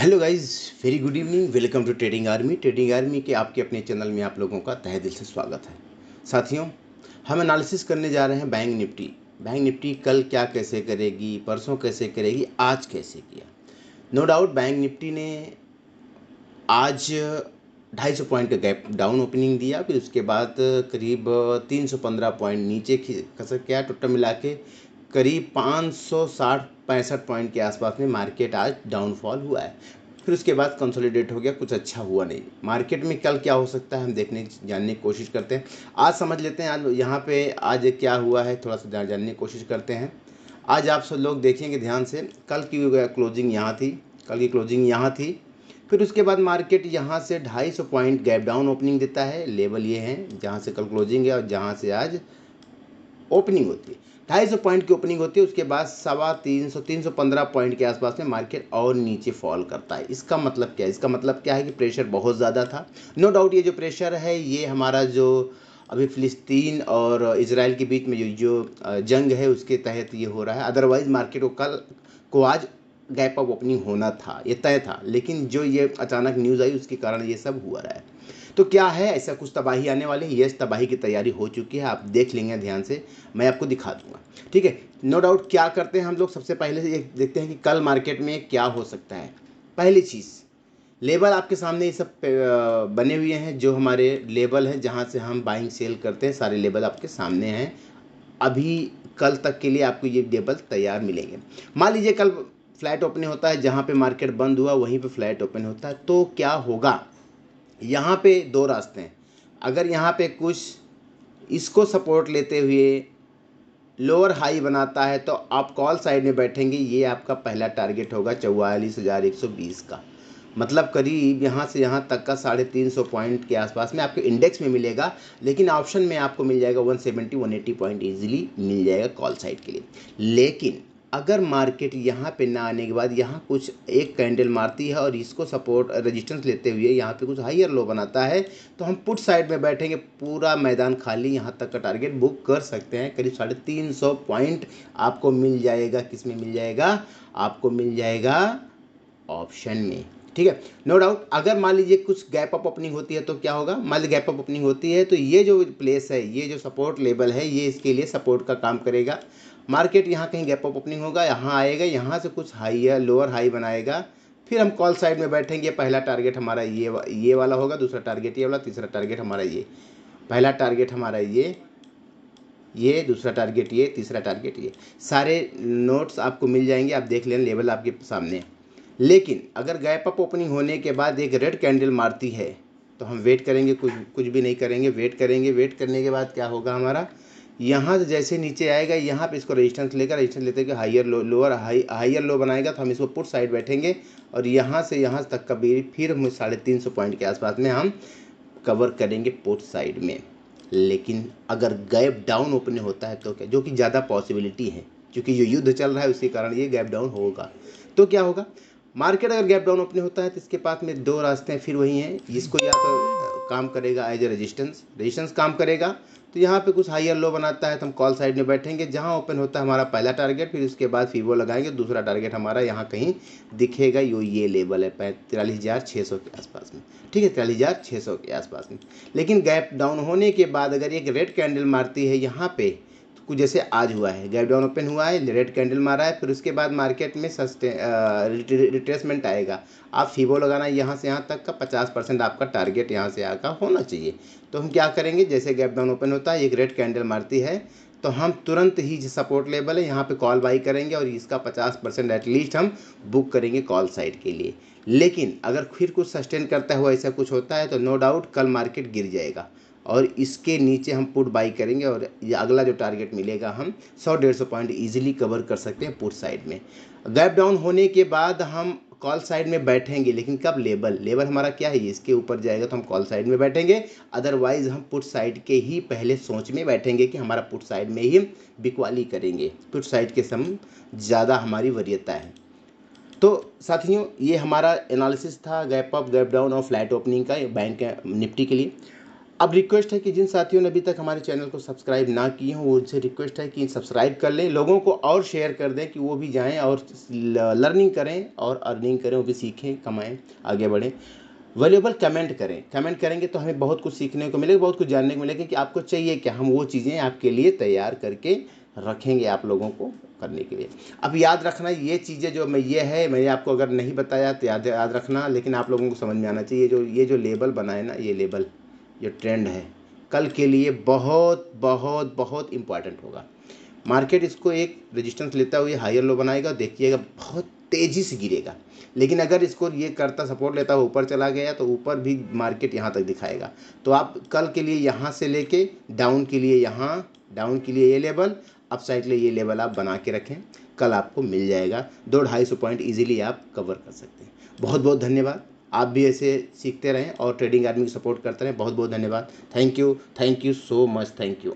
Hello guys, very good evening. Welcome to trading army के आपके अपने चैनल में आप लोगों का तहे दिल से स्वागत है। साथियों, हम एनालिसिस करने जा रहे हैं बैंक निफ्टी कल क्या कैसे करेगी, परसों कैसे करेगी, आज कैसे किया। नो डाउट बैंक निफ्टी ने आज 250 पॉइंट का गैप डाउन ओपनिंग दिया, फिर उसके बाद करीब 315 पॉइंट नीचे खसक गया। टोटल मिला के करीब 560-65 पॉइंट के आसपास में मार्केट आज डाउनफॉल हुआ है। फिर उसके बाद कंसोलिडेट हो गया, कुछ अच्छा हुआ नहीं। मार्केट में कल क्या हो सकता है हम जानने की कोशिश करते हैं। आज समझ लेते हैं आज यहाँ पे आज क्या हुआ है, थोड़ा सा जानने की कोशिश करते हैं। आज आप सब लोग देखेंगे ध्यान से, कल की क्लोजिंग यहाँ थी, कल की क्लोजिंग यहाँ थी। फिर उसके बाद मार्केट यहाँ से 250 पॉइंट गैप डाउन ओपनिंग देता है। लेवल ये हैं जहाँ से कल क्लोजिंग है और जहाँ से आज ओपनिंग होती है। 250 पॉइंट की ओपनिंग होती है, उसके बाद 315 पॉइंट के आसपास में मार्केट और नीचे फॉल करता है। इसका मतलब क्या है? इसका मतलब क्या है कि प्रेशर बहुत ज़्यादा था। नो डाउट ये जो प्रेशर है ये हमारा जो अभी फ़िलिस्तीन और इजराइल के बीच में जो जंग है उसके तहत ये हो रहा है। अदरवाइज़ मार्केट को आज गैप अप ओपनिंग होना था, ये तय था। लेकिन जो ये अचानक न्यूज़ आई उसके कारण ये सब हुआ रहा है। तो क्या है, ऐसा कुछ तबाही आने वाली है? यस, तबाही की तैयारी हो चुकी है, आप देख लेंगे ध्यान से, मैं आपको दिखा दूंगा। ठीक है, नो डाउट। क्या करते हैं हम लोग, सबसे पहले से देखते हैं कि कल मार्केट में क्या हो सकता है। पहली चीज़, लेवल आपके सामने ये सब बने हुए हैं, जो हमारे लेवल हैं जहाँ से हम बाइंग सेल करते हैं, सारे लेवल आपके सामने हैं। अभी कल तक के लिए आपको ये लेवल तैयार मिलेंगे। मान लीजिए कल फ्लैट ओपन होता है, जहाँ पे मार्केट बंद हुआ वहीं पे फ्लैट ओपन होता है, तो क्या होगा? यहाँ पे दो रास्ते हैं। अगर यहाँ पे कुछ इसको सपोर्ट लेते हुए लोअर हाई बनाता है तो आप कॉल साइड में बैठेंगे। ये आपका पहला टारगेट होगा 44,120 का, मतलब करीब यहाँ से यहाँ तक का 350 पॉइंट के आसपास में आपके इंडेक्स में मिलेगा। लेकिन ऑप्शन में आपको मिल जाएगा 170-180 पॉइंट ईजिली मिल जाएगा कॉल साइड के लिए। लेकिन अगर मार्केट यहाँ पे ना आने के बाद यहाँ कुछ एक कैंडल मारती है और इसको सपोर्ट रेजिस्टेंस लेते हुए यहाँ पे कुछ हायर लो बनाता है, तो हम पुट साइड में बैठेंगे। पूरा मैदान खाली, यहाँ तक का टारगेट बुक कर सकते हैं। करीब 350 पॉइंट आपको मिल जाएगा। किस में मिल जाएगा? आपको मिल जाएगा ऑप्शन में। ठीक है, नो डाउट। अगर मान लीजिए कुछ गैप अप ओपनिंग होती है तो क्या होगा? मान लीजिए गैप अप ओपनिंग होती है तो ये जो प्लेस है, ये जो सपोर्ट लेवल है, ये इसके लिए सपोर्ट का काम करेगा। मार्केट यहाँ कहीं गैप अप ओपनिंग होगा, यहाँ आएगा, यहाँ से कुछ हाई या लोअर हाई बनाएगा। फिर हम कॉल साइड में बैठेंगे। पहला टारगेट हमारा ये वाला होगा, दूसरा टारगेट ये वाला, तीसरा टारगेट हमारा ये, पहला टारगेट हमारा ये दूसरा टारगेट ये, तीसरा टारगेट ये। सारे नोट्स आपको मिल जाएंगे, आप देख लें, लेवल आपके सामने है। लेकिन अगर गैप अप ओपनिंग होने के बाद एक रेड कैंडल मारती है तो हम वेट करेंगे, कुछ भी नहीं करेंगे, वेट करेंगे। वेट करने के बाद क्या होगा हमारा? यहाँ से जैसे नीचे आएगा, यहाँ पे इसको रेजिस्टेंस लेते कि higher low, lower higher low बनाएगा, तो हम इसको पुट साइड बैठेंगे और यहाँ से यहाँ तक का भी फिर हम 350 पॉइंट के आसपास में हम कवर करेंगे पुट साइड में। लेकिन अगर गैप डाउन ओपन होता है तो क्या, जो कि ज़्यादा पॉसिबिलिटी है, क्योंकि जो युद्ध चल रहा है उसी कारण ये गैप डाउन होगा, तो क्या होगा? मार्केट अगर गैप डाउन ओपन होता है तो इसके पास में दो रास्ते हैं फिर वही हैं। इसको या तो काम करेगा एज ए रेजिस्टेंस काम करेगा, तो यहाँ पे कुछ हायर लो बनाता है तो हम कॉल साइड में बैठेंगे। जहाँ ओपन होता है हमारा पहला टारगेट, फिर उसके बाद फीवो लगाएंगे। दूसरा टारगेट हमारा यहाँ कहीं दिखेगा, ये लेवल है 43,600 के आसपास में। ठीक है, 43,600 के आसपास में। लेकिन गैप डाउन होने के बाद अगर एक रेड कैंडल मारती है यहाँ पे, कुछ जैसे आज हुआ है, गैप डाउन ओपन हुआ है, रेड कैंडल मारा है, फिर उसके बाद मार्केट में रिट्रेसमेंट आएगा। आप फीबो लगाना यहाँ से यहाँ तक का 50% आपका टारगेट यहाँ से आकर होना चाहिए। तो हम क्या करेंगे, जैसे गैप डाउन ओपन होता है, एक रेड कैंडल मारती है, तो हम तुरंत ही जो सपोर्ट लेवल है यहाँ पे कॉल बाई करेंगे और इसका 50% एटलीस्ट हम बुक करेंगे कॉल साइड के लिए। लेकिन अगर फिर कुछ सस्टेन करता हुआ ऐसा कुछ होता है तो नो डाउट कल मार्केट गिर जाएगा और इसके नीचे हम पुट बाई करेंगे और ये अगला जो टारगेट मिलेगा हम 100-150 पॉइंट इजीली कवर कर सकते हैं पुट साइड में। गैप डाउन होने के बाद हम कॉल साइड में बैठेंगे, लेकिन कब? लेवल हमारा क्या है, इसके ऊपर जाएगा तो हम कॉल साइड में बैठेंगे। अदरवाइज हम पुट साइड के ही पहले सोच में बैठेंगे कि हमारा पुट साइड में ही बिकवाली करेंगे। पुट साइड के सम ज़्यादा हमारी वरीयता है। तो साथियों, ये हमारा एनालिसिस था गैप अप, गैप डाउन और फ्लैट ओपनिंग का बैंक निफ्टी के लिए। अब रिक्वेस्ट है कि जिन साथियों ने अभी तक हमारे चैनल को सब्सक्राइब ना किए हों, वो उनसे रिक्वेस्ट है कि सब्सक्राइब कर लें, लोगों को और शेयर कर दें कि वो भी जाएं और लर्निंग करें और अर्निंग करें, वो भी सीखें, कमाएं, आगे बढ़ें। वैल्यूएबल कमेंट करें, कमेंट करेंगे तो हमें बहुत कुछ सीखने को मिलेगा, बहुत कुछ जानने को मिलेगा कि आपको चाहिए क्या। हम वो चीज़ें आपके लिए तैयार करके रखेंगे आप लोगों को करने के लिए। अब याद रखना ये चीज़ें जो मैंने आपको अगर नहीं बताया तो याद रखना, लेकिन आप लोगों को समझ में आना चाहिए। ये जो लेबल बनाए ना, ये लेबल, ये ट्रेंड है, कल के लिए बहुत बहुत बहुत इम्पॉर्टेंट होगा। मार्केट इसको एक रेजिस्टेंस लेता हुआ हायर लो बनाएगा, देखिएगा बहुत तेज़ी से गिरेगा। लेकिन अगर इसको ये करता सपोर्ट लेता हुआ ऊपर चला गया तो ऊपर भी मार्केट यहाँ तक दिखाएगा। तो आप कल के लिए यहाँ से लेके डाउन के लिए डाउन के लिए ये लेवल, अपसाइड के लिए ये लेवल आप बना के रखें, कल आपको मिल जाएगा। 200-250 पॉइंट ईजिली आप कवर कर सकते हैं। बहुत बहुत धन्यवाद। आप भी ऐसे सीखते रहें और ट्रेडिंग आर्मी की सपोर्ट करते रहें। बहुत बहुत धन्यवाद। Thank you so much. Thank you.